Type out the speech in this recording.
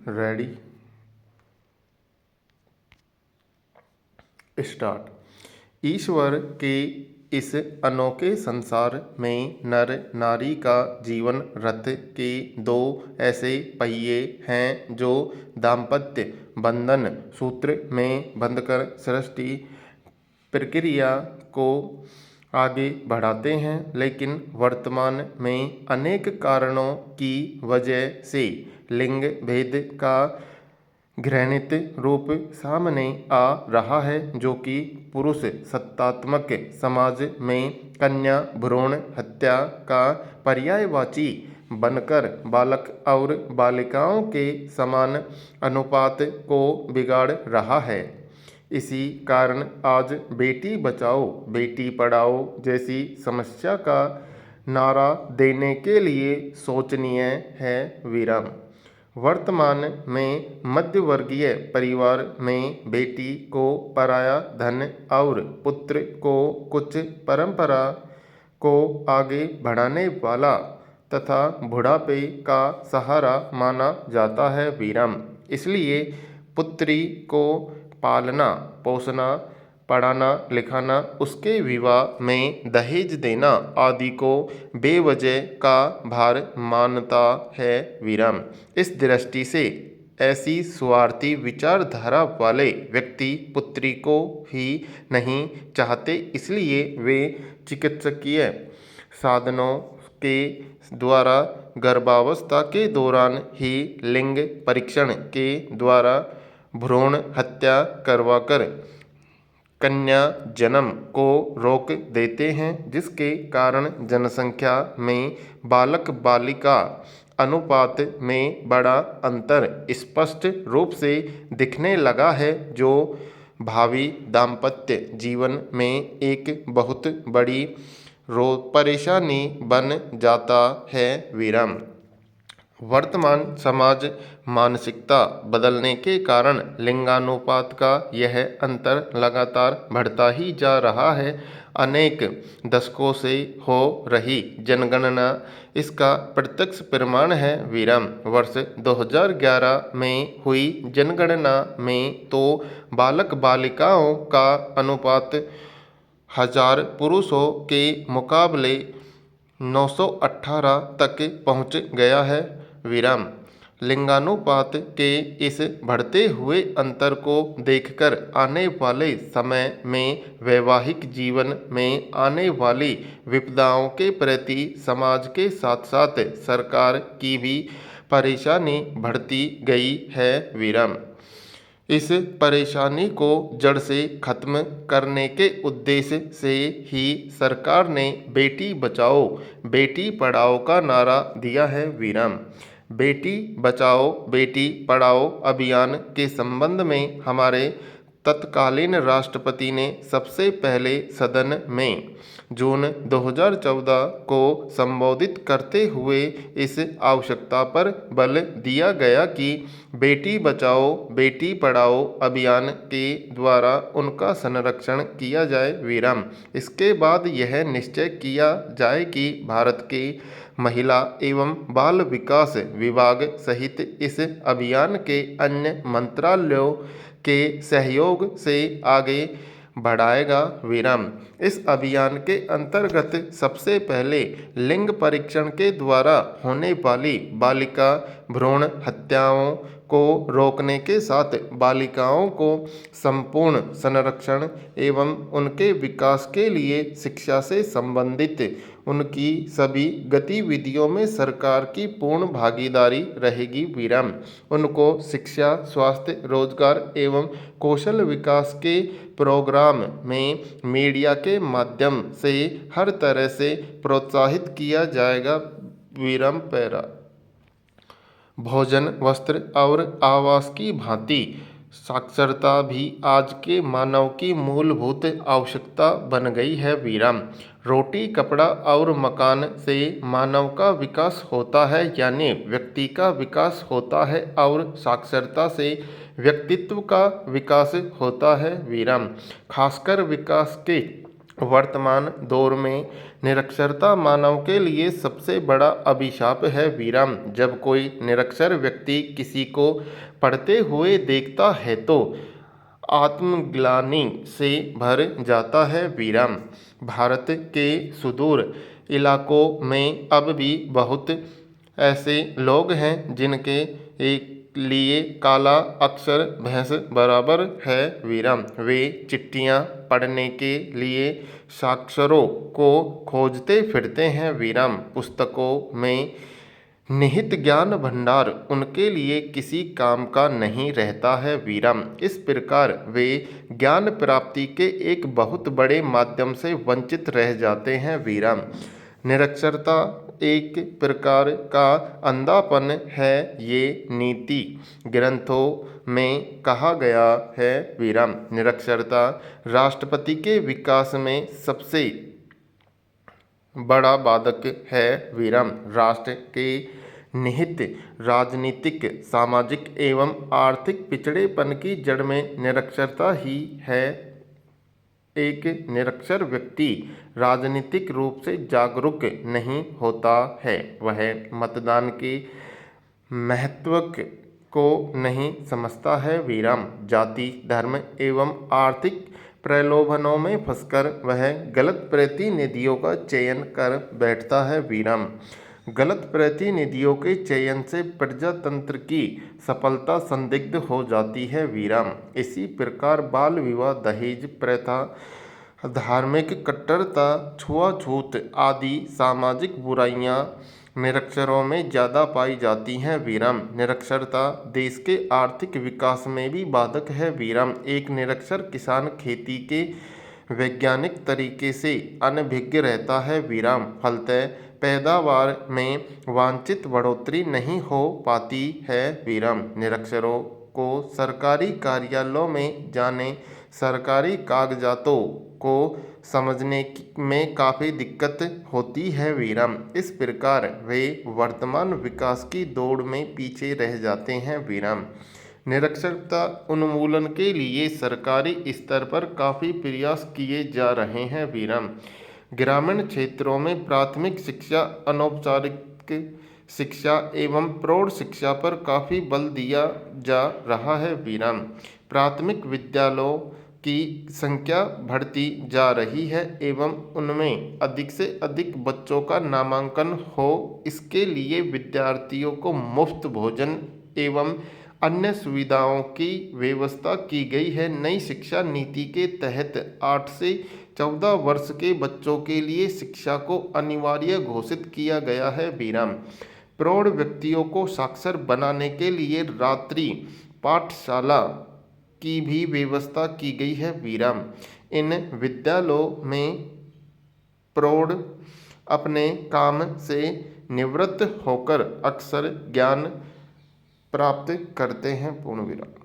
Ready start. ईश्वर के इस अनोखे संसार में नर नारी का जीवन रथ के दो ऐसे पहिए हैं जो दाम्पत्य बंधन सूत्र में बंधकर सृष्टि प्रक्रिया को आगे बढ़ाते हैं, लेकिन वर्तमान में अनेक कारणों की वजह से लिंग भेद का घृणित रूप सामने आ रहा है, जो कि पुरुष सत्तात्मक समाज में कन्या भ्रूण हत्या का पर्यायवाची बनकर बालक और बालिकाओं के समान अनुपात को बिगाड़ रहा है। इसी कारण आज बेटी बचाओ बेटी पढ़ाओ जैसी समस्या का नारा देने के लिए शोचनीय है। विराम। वर्तमान में मध्यवर्गीय परिवार में बेटी को पराया धन और पुत्र को कुछ परंपरा को आगे बढ़ाने वाला तथा बुढ़ापे का सहारा माना जाता है। विराम। इसलिए पुत्री को पालना पोसना पढ़ाना लिखाना उसके विवाह में दहेज देना आदि को बेवजह का भार मानता है। विराम। इस दृष्टि से ऐसी स्वार्थी विचारधारा वाले व्यक्ति पुत्री को ही नहीं चाहते, इसलिए वे चिकित्सकीय साधनों के द्वारा गर्भावस्था के दौरान ही लिंग परीक्षण के द्वारा भ्रूण हत्या करवाकर कन्या जन्म को रोक देते हैं, जिसके कारण जनसंख्या में बालक बालिका अनुपात में बड़ा अंतर स्पष्ट रूप से दिखने लगा है, जो भावी दाम्पत्य जीवन में एक बहुत बड़ी परेशानी बन जाता है। विराम। वर्तमान समाज मानसिकता बदलने के कारण लिंगानुपात का यह अंतर लगातार बढ़ता ही जा रहा है। अनेक दशकों से हो रही जनगणना इसका प्रत्यक्ष प्रमाण है। विराम। वर्ष 2011 में हुई जनगणना में तो बालक बालिकाओं का अनुपात 1000 पुरुषों के मुकाबले 918 तक पहुंच गया है। विराम। लिंगानुपात के इस बढ़ते हुए अंतर को देखकर आने वाले समय में वैवाहिक जीवन में आने वाली विपदाओं के प्रति समाज के साथ साथ सरकार की भी परेशानी बढ़ती गई है। विराम। इस परेशानी को जड़ से खत्म करने के उद्देश्य से ही सरकार ने बेटी बचाओ बेटी पढ़ाओ का नारा दिया है। विराम। बेटी बचाओ बेटी पढ़ाओ अभियान के संबंध में हमारे तत्कालीन राष्ट्रपति ने सबसे पहले सदन में जून 2014 को संबोधित करते हुए इस आवश्यकता पर बल दिया गया कि बेटी बचाओ बेटी पढ़ाओ अभियान के द्वारा उनका संरक्षण किया जाए। विराम। इसके बाद यह निश्चय किया जाए कि भारत के महिला एवं बाल विकास विभाग सहित इस अभियान के अन्य मंत्रालयों के सहयोग से आगे बढ़ाएगा। विराम। इस अभियान के अंतर्गत सबसे पहले लिंग परीक्षण के द्वारा होने वाली बालिका भ्रूण हत्याओं को रोकने के साथ बालिकाओं को संपूर्ण संरक्षण एवं उनके विकास के लिए शिक्षा से संबंधित उनकी सभी गतिविधियों में सरकार की पूर्ण भागीदारी रहेगी। विराम। उनको शिक्षा स्वास्थ्य रोजगार एवं कौशल विकास के प्रोग्राम में मीडिया के माध्यम से हर तरह से प्रोत्साहित किया जाएगा। विराम। पैरा। भोजन वस्त्र और आवास की भांति साक्षरता भी आज के मानव की मूलभूत आवश्यकता बन गई है। विराम। रोटी कपड़ा और मकान से मानव का विकास होता है, यानी व्यक्ति का विकास होता है, और साक्षरता से व्यक्तित्व का विकास होता है। विराम। खासकर विकास के वर्तमान दौर में निरक्षरता मानव के लिए सबसे बड़ा अभिशाप है वीराम। जब कोई निरक्षर व्यक्ति किसी को पढ़ते हुए देखता है तो आत्मग्लानि से भर जाता है वीराम। भारत के सुदूर इलाकों में अब भी बहुत ऐसे लोग हैं जिनके एक लिए काला अक्षर भैंस बराबर है वीराम। वे चिट्ठियाँ पढ़ने के लिए साक्षरों को खोजते फिरते हैं वीराम। पुस्तकों में निहित ज्ञान भंडार उनके लिए किसी काम का नहीं रहता है वीराम। इस प्रकार वे ज्ञान प्राप्ति के एक बहुत बड़े माध्यम से वंचित रह जाते हैं वीराम। निरक्षरता एक प्रकार का अंधापन है, ये नीति ग्रंथों में कहा गया है वीराम। निरक्षरता राष्ट्रपति के विकास में सबसे बड़ा बाधक है वीराम। राष्ट्र के निहित राजनीतिक, सामाजिक एवं आर्थिक पिछड़ेपन की जड़ में निरक्षरता ही है। एक निरक्षर व्यक्ति राजनीतिक रूप से जागरूक नहीं होता है, वह मतदान के महत्व को नहीं समझता है वीराम। जाति, धर्म एवं आर्थिक प्रलोभनों में फंसकर वह गलत प्रतिनिधियों का चयन कर बैठता है वीराम। गलत प्रतिनिधियों के चयन से प्रजातंत्र की सफलता संदिग्ध हो जाती है वीराम। इसी प्रकार बाल विवाह, दहेज प्रथा, धार्मिक कट्टरता, छुआछूत आदि सामाजिक बुराइयां निरक्षरों में ज़्यादा पाई जाती हैं वीराम। निरक्षरता देश के आर्थिक विकास में भी बाधक है वीराम। एक निरक्षर किसान खेती के वैज्ञानिक तरीके से अनभिज्ञ रहता है वीराम। फलतः पैदावार में वांछित बढ़ोतरी नहीं हो पाती है वीराम। निरक्षरों को सरकारी कार्यालयों में जाने, सरकारी कागजातों को समझने में काफ़ी दिक्कत होती है वीराम। इस प्रकार वे वर्तमान विकास की दौड़ में पीछे रह जाते हैं वीराम। निरक्षरता उन्मूलन के लिए सरकारी स्तर पर काफ़ी प्रयास किए जा रहे हैं वीराम। ग्रामीण क्षेत्रों में प्राथमिक शिक्षा, अनौपचारिक शिक्षा एवं प्रौढ़ शिक्षा पर काफ़ी बल दिया जा रहा है वीराम। प्राथमिक विद्यालयों की संख्या बढ़ती जा रही है एवं उनमें अधिक से अधिक बच्चों का नामांकन हो, इसके लिए विद्यार्थियों को मुफ्त भोजन एवं अन्य सुविधाओं की व्यवस्था की गई है। नई शिक्षा नीति के तहत 8 से 14 वर्ष के बच्चों के लिए शिक्षा को अनिवार्य घोषित किया गया है वीराम। प्रौढ़ व्यक्तियों को साक्षर बनाने के लिए रात्रि पाठशाला की भी व्यवस्था की गई है वीराम। इन विद्यालयों में प्रौढ़ अपने काम से निवृत्त होकर अक्सर ज्ञान प्राप्त करते हैं। पूर्ण विराम।